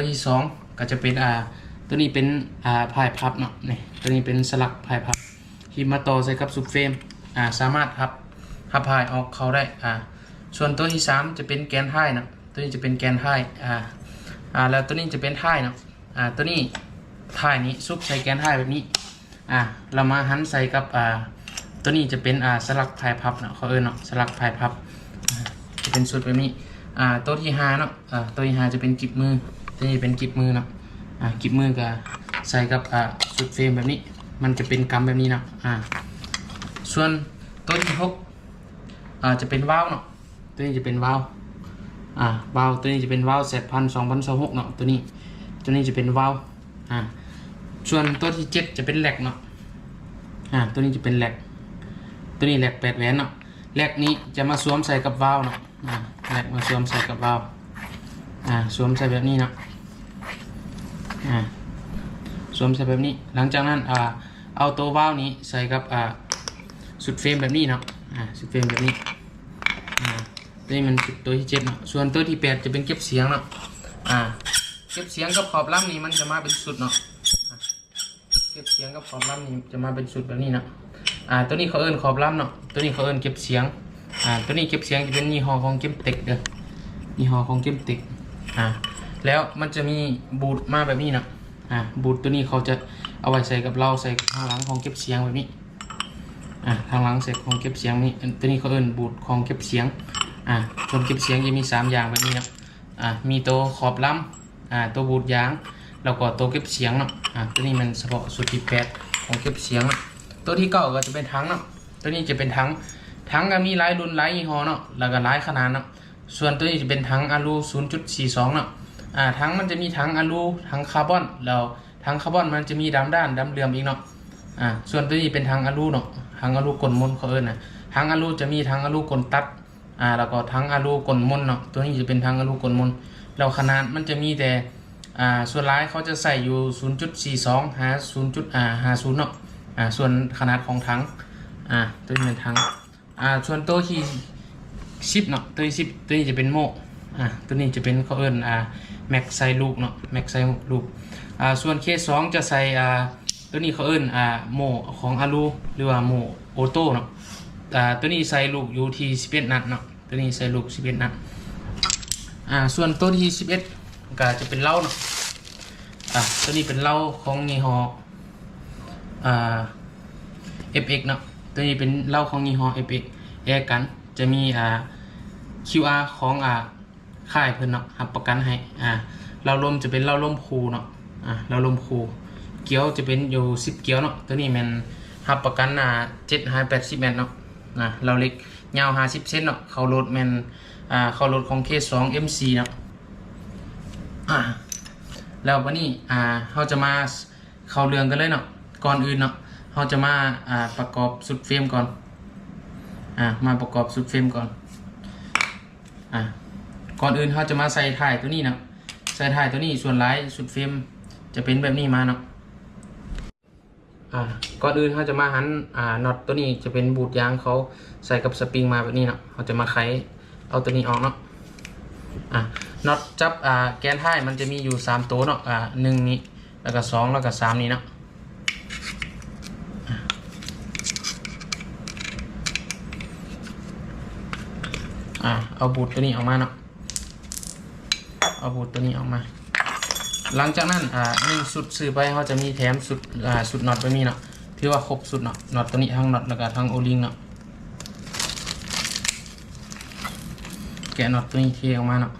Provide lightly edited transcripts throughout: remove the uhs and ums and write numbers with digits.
ตัวที่สองก็จะเป็นตัวนี้เป็นพายพับเนาะนี่ตัวนี้เป็นสลักพายพับที่มาต่อใส่กับซุปเฟรมสามารถพับพายออกเขาได้ส่วนตัวที่สามจะเป็นแกนท้ายเนาะตัวนี้จะเป็นแกนท้ายแล้วตัวนี้จะเป็นท้ายเนาะตัวนี้ท้ายนี้ซุปใส่แกนท้ายแบบนี้เรามาหันใส่กับตัวนี้จะเป็นสลักพายพับเนาะเขาเนาะสลักพายพับจะเป็นสุดแบบนี้ตัวที่5เนาะตัวที่5จะเป็นกิบมือตัวนี้เป็นกิบมือเนาะกิบมือก็ใส่กับสุดเฟรมแบบนี้มันจะเป็นกำแบบนี้เนาะส่วนตัวที่6จะเป็นวาล์วเนาะตัวนี้จะเป็นวาล์ววาล์วตัวนี้จะเป็นวาล์ว2026เนาะตัวนี้จะเป็นวาล์วส่วนตัวที่7จะเป็นแหลกเนาะตัวนี้จะเป็นแหลกตัวนี้แหลก8 แหวนเนาะแหลกนี้จะมาสวมใส่กับวาล์วเนาะแหลกมาสวมใส่กับวาล์วสวมใส่แบบนี้เนาะสวมใส่แบบนี้หลังจากนั้นเอาตัววาล์วนี้ใส่กับสุดเฟรมแบบนี้เนาะสุดเฟรมแบบนี้ตัวนี้มันตัวที่7เนาะส่วนตัวที่8จะเป็นเก็บเสียงเนาะเก็บเสียงกับขอบลำนี้มันจะมาเป็นสุดเนาะเก็บเสียงกับขอบลำนี้จะมาเป็นสุดแบบนี้เนาะตัวนี้เขาเอิ้นขอบลำเนาะตัวนี้เขาเอิ้นเก็บเสียงตัวนี้เก็บเสียงจะเป็นยี่ห้อของเก็บเต็กเด้อยี่ห้อของเก็บเต็กแล้วมันจะมีบูทมาแบบนี้เนาะบูทตัวนี้เขาจะเอาไว้ใส่กับเราใส่ทางหลังของเก็บเสียงแบบนี้ทางหลังใส่ของเก็บเสียงนี่ตัวนี้เขาเอิ้นบูทของเก็บเสียงส่วนเก็บเสียงจะมี3อย่างแบบนี้เนาะมีตัวขอบลำตัวบูทยางแล้วก็ตัวเก็บเสียงเนาะตัวนี้มันเฉพาะสุดที่8ของเก็บเสียงตัวที่9ก็จะเป็นถังเนาะตัวนี้จะเป็นถังก็มีหลายรุ่นหลายยี่ห้อเนาะแล้วก็หลายขนาดเนาะส่วนตัวนี้จะเป็นถังอะลู 0.42 เนาะถังมันจะมีถังอะลูถังคาร์บอนแล้วถังคาร์บอนมันจะมีดำด้านดำเหลื่อมอีกเนาะส่วนตัวนี้เป็นถังอะลูเนาะถังอะลูกลมนเขาเอิ้นถังอะลูจะมีถังอะลูกลตัดแล้วก็ถังอะลูกลมนเนาะตัวนี้จะเป็นถังอะลูกลมนแล้วขนาดมันจะมีแต่ส่วนร้ายเขาจะใส่อยู่ 0.42 หา 0.50 เนาะส่วนขนาดของถังตัวนี้เป็นถังส่วนตัวที่10เนาะตัวที่10ตัวนี้จะเป็นโม่ตัวนี้จะเป็นเขาเอิ้นแม็กไซลูกเนาะแม็กไซลูกส่วนเคส2จะใส่ตัวนี้เขาเอิ้นโม่ของอะลูหรือว่าโม่ออโต้เนาะตัวนี้ใส่ลูกอยู่ที่11นัดเนาะตัวนี้ใส่ลูก11นัดส่วนตัวที่11ก็จะเป็นเหล้าเนาะตัวนี้เป็นเหล้าของยี่ห้อFX เนาะตัวนี้เป็นเหล้าของยี่ห้อ FX แยกกันจะมีQR ของค่ายเพิ่นเนาะรับประกันให้เหล้าลมจะเป็นเหล้าลมคูเนาะเหล้าลมคูเกี๊ยวจะเป็นอยู่10เกี๊ยวเนาะตัวนี้มันรับประกัน780 เมตรเนาะเหล้าเล็กยาว50เซนเนาะเขาโหลดแม่นเขาโหลดของ K2 MC เนาะแล้ววันนี้เราจะมาเข้าเรื่องกันเลยเนาะก่อนอื่นเนาะเราจะมาประกอบสุดเฟรมก่อนมาประกอบสุดเฟรมก่อนก่อนอื่นเราจะมาใส่ถ่ายตัวนี้เนาะใส่ถ่ายตัวนี้ส่วนลายสุดเฟรมจะเป็นแบบนี้มาเนาะก่อนอื่นเราจะมาหันน็อตตัวนี้จะเป็นบูทยางเขาใส่กับสปริงมาแบบนี้เนาะเราจะมาไขเอาตัวนี้ออกเนาะน็อตจับแกนท้ายมันจะมีอยู่3ตัวเนาะ1นี้แล้วก็2แล้วก็3นี้เนาะเอาบูทตัวนี้ออกมาเนาะเอาบูทตัวนี้ออกมาหลังจากนั้น1สุดซื้อไปเขาจะมีแถมสุดน็อตไปมีเนาะถือว่าครบสุดเนาะน็อตตัวนี้ทั้งน็อตแล้วก็ทั้งโอลิงเนาะแกะน็อตตัวนี้เทออกมาเนาะ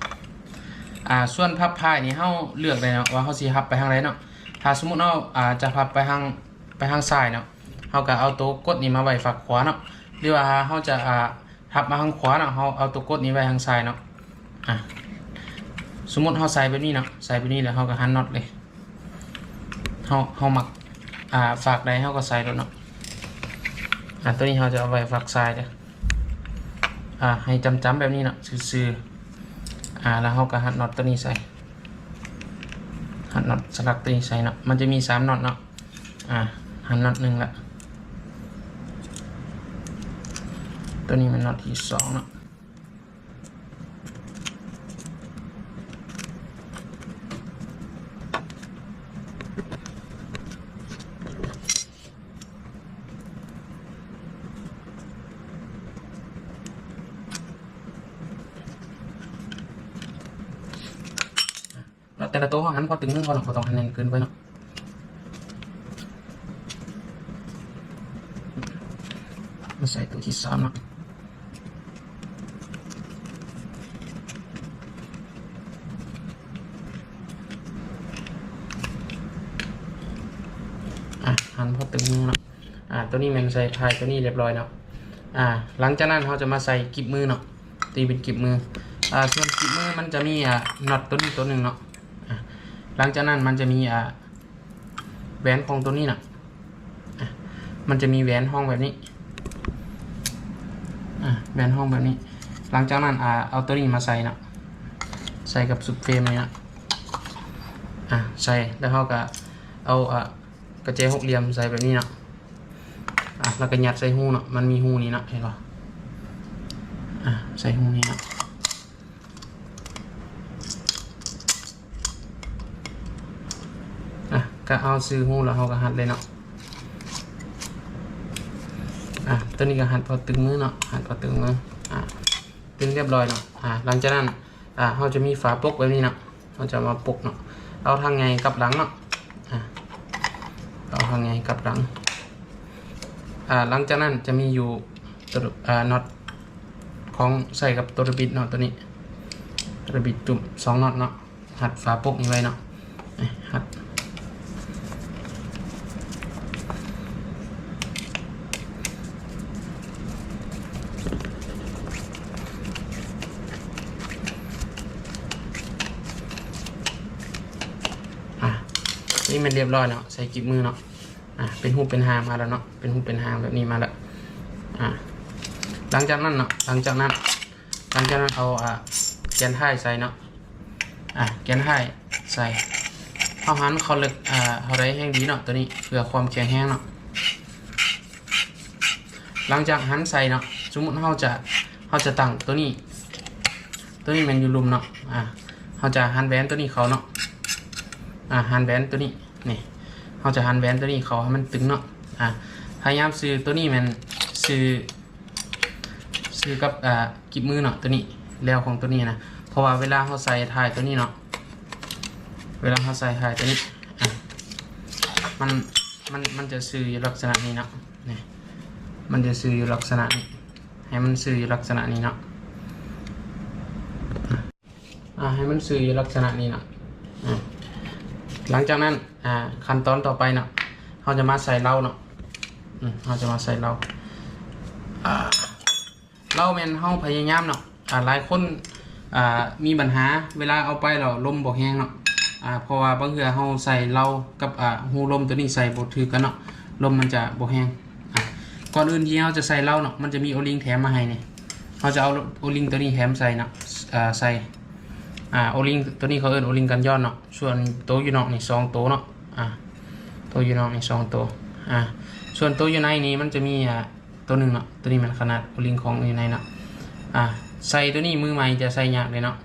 ส่วนพับพายนี่เขาเลือกได้เนาะว่าเขาสิพับไปทางไหนเนาะถ้าสมมุติเราจะพับไปทางซ้ายเนาะเขาก็เอาตัวกดนี้มาไว้ฝั่งขวาเนาะหรือว่าเขาจะพับมาทางขวาเนาะเขาเอาตัวกดนี้ไว้ทางซ้ายเนาะสมมุติเขาใส่แบบนี้เนาะใส่แบบนี้แล้วเขาก็หันน็อตเลยเขาหมักฝากใดเขาก็ใส่แล้วเนาะตัวนี้เขาจะเอาไว้ฝากซ้ายเด้อให้จำแบบนี้เนาะซื่อแล้วเขาก็หันน็อตตัวนี้ใส่หันน็อตสลักตัวนี้ใส่เนาะมันจะมี3น็อตเนาะหันน็อต1ละตัวนี้มันน็อตที่2เนาะ ต แต่ละตัวเขาหันพอตึงนึงเขาต้องหันแน่นเกินไปเนาะมาใส่ตัวที่3เนาะหันพอตึงนึงเนาะตัวนี้มันใส่ทายตัวนี้เรียบร้อยเนาะหลังจากนั้นเขาจะมาใส่กิบมือเนาะตีเป็นกิบมือส่วนกิบมือมันจะมีน็อตตัวนี้ตัวหนึ่งเนาะหลังจากนั้นมันจะมีแหวนของตัวนี้เนาะมันจะมีแหวนห้องแบบนี้แหวนห้องแบบนี้หลังจากนั้นเอาตัวนี้มาใส่เนาะใส่กับสุดเฟรมเลยเนาะใส่แล้วเขาก็เอากระเจหกเหลี่ยมใส่แบบนี้เนาะแล้วก็ยัดใส่หูเนาะมันมีหูนี้เนาะเห็นป่ะใส่หูนี้เนาะก็เอาซื้อหูแล้วเขาก็หัดเลยเนาะตัวนี้ก็หัดพอตึงมือเนาะหัดพอตึงมือตึงเรียบร้อยเนาะหลังจากนั้นเขาจะมีฝาปกแบบนี้เนาะเขาจะมาปกเนาะเอาทางไงกับหลังเนาะเอาทางไงกับหลังหลังจากนั้นจะมีอยู่ตัวน็อตของใส่กับตัวระบิดเนาะตัวนี้ระบิดจุ่ม2น็อตเนาะหัดฝาปกนี้ไว้เนาะหัดนี่มันเรียบร้อยเนาะใส่กิบมือเนาะเป็นหูเป็นหางมาแล้วเนาะเป็นหูเป็นหางแบบนี้มาแล้วหลังจากนั้นเนาะหลังจากนั้นเอาแกนท้ายใส่เนาะแกนท้ายใส่เอาหันเขาเล็กเขาได้แห้งดีเนาะตัวนี้เพื่อความแข็งแห้งเนาะหลังจากหันใส่เนาะสมมติเขาจะตั้งตัวนี้มันอยู่ลุมเนาะเขาจะหันแหวนตัวนี้เขาเนาะหันแหวนตัวนี้นี่เขาจะหันแหวนตัวนี้เขาให้มันตึงเนาะพยายามซื้อตัวนี้มันซื้อกับกิบมือเนาะตัวนี้แล้วของตัวนี้นะเพราะว่าเวลาเขาใส่ทายตัวนี้เนาะเวลาเขาใส่ทายตัวนี้มันจะซื้ออยู่ลักษณะนี้เนาะนี่มันจะซื้ออยู่ลักษณะนี้ให้มันซื้ออยู่ลักษณะนี้เนาะให้มันซื้ออยู่ลักษณะนี้เนาะหลังจากนั้นขั้นตอนต่อไปเนาะเราจะมาใส่เหล้าเนาะเราจะมาใส่เหล้าแม่นเราพยายามเนาะหลายคนมีปัญหาเวลาเอาไปเราลมบ่แห้งเนาะเพราะว่าบางเทื่อเราใส่เหล้ากับหูลมตัวนี้ใส่บ่ถือกันเนาะลมมันจะบ่แห้งก่อนอื่นที่เราจะใส่เหล้าเนาะมันจะมีโอลิงแถมมาให้เนี่ยเราจะเอาโอลิงตัวนี้แถมใส่เนาะใส่โอลิงตัวนี้เขาเอิ้นโอลิงกันย้อนเนาะส่วนตัวอยู่นอกนี่2ตัวเนาะตัวอยู่นอกนี่2ตัวส่วนตัวอยู่ในนี้มันจะมีตัวหนึ่งเนาะตัวนี้มันขนาดโอลิงของอยู่ในเนาะใส่ตัวนี้มือใหม่จะใส่ยากเลยเนาะ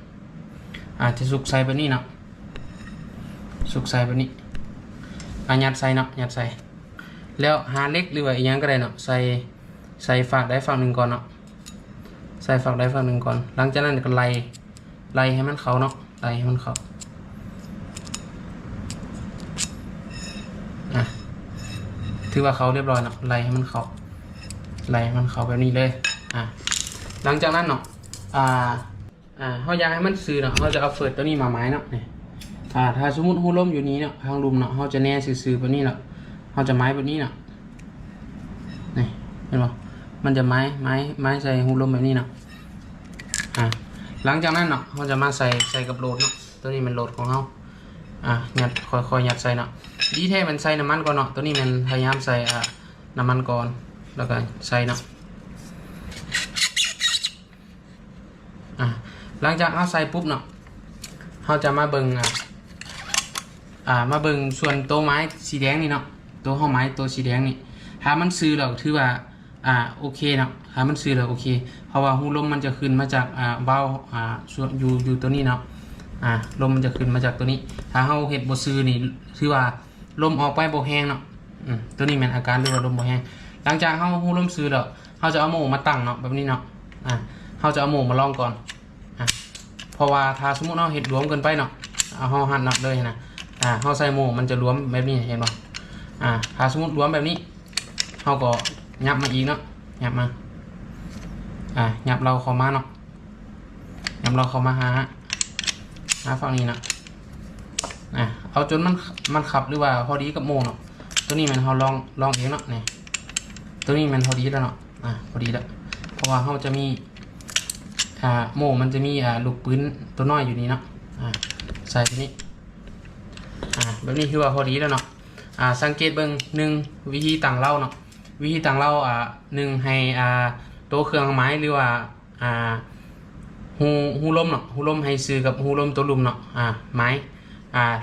จะสุกใส่แบบนี้เนาะสุกใส่แบบนี้ยัดใส่เนาะยัดใส่แล้วหาเล็กหรือว่าอีกอย่างก็ได้เนาะใส่ฝากได้ฝั่งหนึ่งก่อนเนาะใส่ฝากได้ฝั่งหนึ่งก่อนหลังจากนั้นก็ไล่ให้มันเข้าเนาะไล่ให้มันเข้าถือว่าเขาเรียบร้อยเนาะไล่ให้มันเข้าแบบนี้เลยหลังจากนั้นเนาะเขาอยากให้มันซื้อเนาะเขาจะเอาเฟิร์ตตัวนี้มาไม้เนาะนี่ถ้าสมมติหูลมอยู่นี้เนาะทางลุมเนาะเขาจะแน่ซื้อแบบนี้เนาะเขาจะไม้แบบนี้เนาะนี่เห็นป่ะมันจะไม้ใส่หูลมแบบนี้เนาะหลังจากนั้นเนาะเขาจะมาใส่กับโหลดเนาะตัวนี้มันโหลดของเขายัดค่อยยัดใส่เนาะดีแท้มันใส่น้ำมันก่อนเนาะตัวนี้มันพยายามใส่น้ำมันก่อนแล้วก็ใส่เนาะหลังจากเอาใส่ปุ๊บเนาะเขาจะมาเบิ่งส่วนตัวไม้สีแดงนี่เนาะตัวห้องไม้ตัวสีแดงนี่ถ้ามันซื้อเราถือว่าโอเคเนาะถ้ามันซื้อเราโอเคเพราะว่าหูลมมันจะขึ้นมาจากเบ้าส่วนอยู่ตัวนี้เนาะลมมันจะขึ้นมาจากตัวนี้ถ้าเขาเห็ดบ่ซื้อนี่ถือว่าลมออกไปบ่แห้งเนาะตัวนี้เป็นอาการเรียกว่าลมบ่แห้งหลังจากเขาหูลมซื้อแล้วเขาจะเอาโม่มาตั้งเนาะแบบนี้เนาะเขาจะเอาโม่มาลองก่อนเพราะว่าถ้าสมมติเราเห็ดรวมเกินไปเนาะ เอาห่อหันน็อตเลยนะห่อใส่โม่มันจะรวมแบบนี้เห็นป่ะถ้าสมมติรวมแบบนี้เขาก็ยับมาอีกเนาะยับมายับเราเข้ามาเนาะยับเราเข้ามาหาฝั่งนี้นะเอาจนมันขับหรือว่าพอดีกับโม่เนาะตัวนี้มันเขาลองเองเนาะเนี่ยตัวนี้มันพอดีแล้วเนาะพอดีแล้วเพราะว่าเขาจะมีโม่มันจะมีลูกปืนตัวน้อยอยู่นี่เนาะใส่ตัวนี้แบบนี้คือว่าพอดีแล้วเนาะสังเกตเบิ่ง1วิธีตั้งเล่าเนาะวิธีตั้งเล่า1ให้ตัวเครื่องไม้หรือว่าหูลมเนาะหูลมให้ซื้อกับหูลมตัวลุมเนาะไม้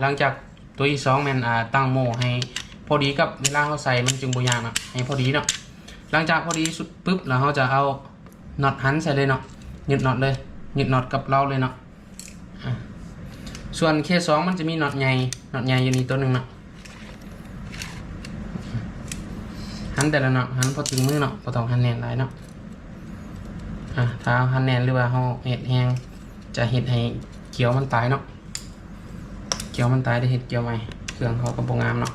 หลังจากตัวที่2แม่นตั้งโม่ให้พอดีกับเวลาเขาใส่มันจึงบ่ยากเนาะให้พอดีเนาะหลังจากพอดีสุดปุ๊บแล้วเขาจะเอาน็อตหันใส่เลยเนาะยึดน็อตเลยยึดน็อตกับเราเลยเนาะส่วนเคส2มันจะมีน็อตใหญ่อยู่นี่ตัวหนึ่งเนาะหันแต่ละน็อตหันพอถึงมือเนาะพอต้องหันแน่นหลายเนาะถ้าหันแน่นหรือว่าเขาเห็ดแห้งจะเห็ดให้เกี๊ยวมันตายเนาะเกี๊ยวมันตายได้เห็ดเกี๊ยวใหม่เครื่องเขากระโปรงงามเนาะ